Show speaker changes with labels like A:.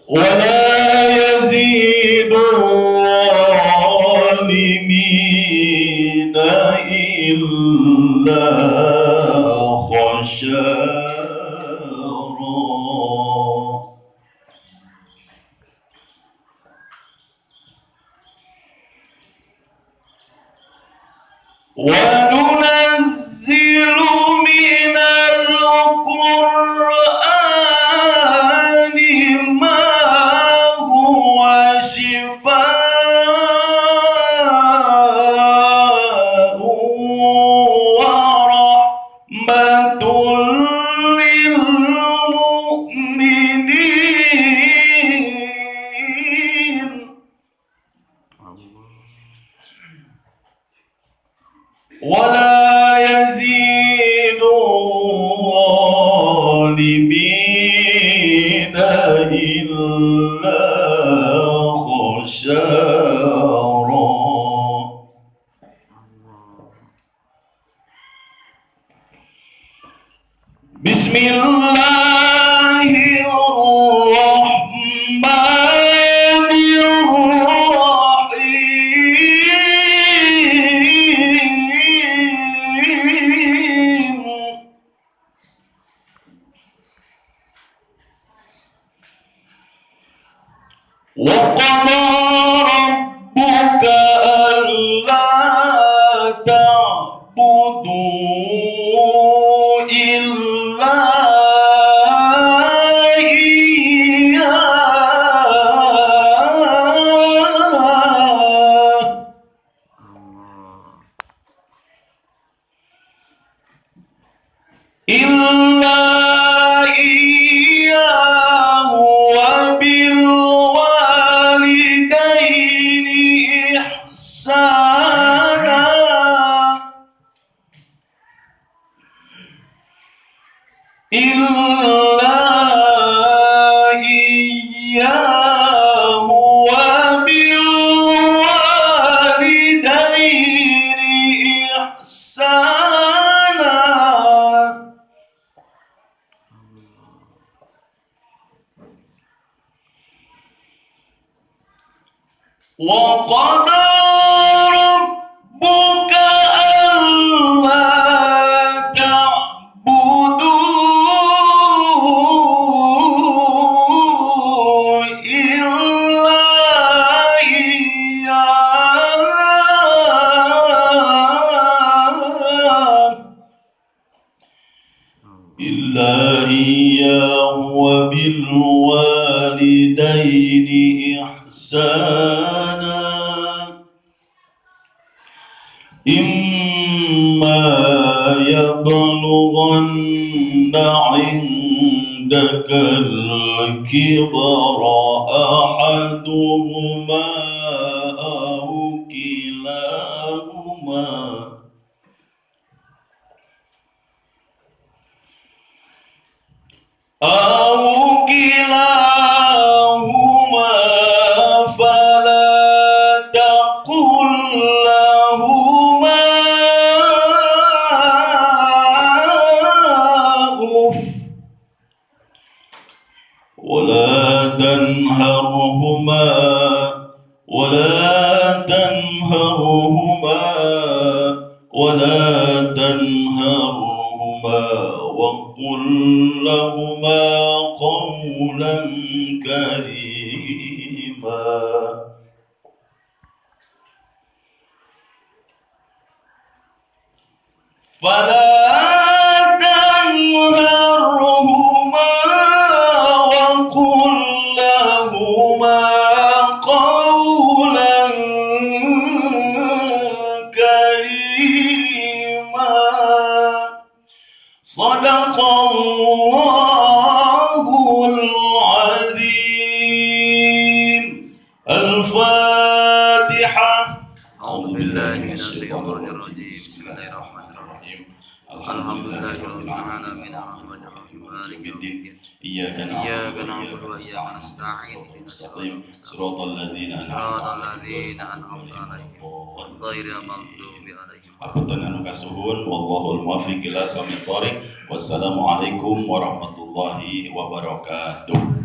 A: ولا يزيد الظالمين إلا خسارا. وننزل من القرآن ما هو شفاء ورحمة للمؤمنين ولا يزيد الظالمين إلا خسارا. بسم الله الرحمن الرحيم. وقضى ربك ألا تعبدوا إلا إياه وبالوالدين إحسانا. إلا إياه وبالوالدين إحسانا. وقضى ربك ألا تعبدوا إلا إياه وبالوالدين إحسانا. إما يبلغن عندك الكبر أحدهما أو كلاهما فلا تقل لهما أف ولا تنهرهما وقل لهما قولا كريما. فلا تنهرهما وقل لهما قولا كريما. صدق الله العظيم. الفاتحة.
B: أعوذ بالله من الشيطان الرجيم. بسم الله الرحمن الرحيم. الحمد لله رب العالمين الرحمن الرحيم مالك يوم الدين. إياك نعبد وإياك نستعين. صراط الذين أنعمت عليهم غير المغضوب عليهم. Apunten anu kasuhun wallahul muwaffiq ila aqwamit thoriq. Wassalamualaikum warahmatullahi wabarakatuh.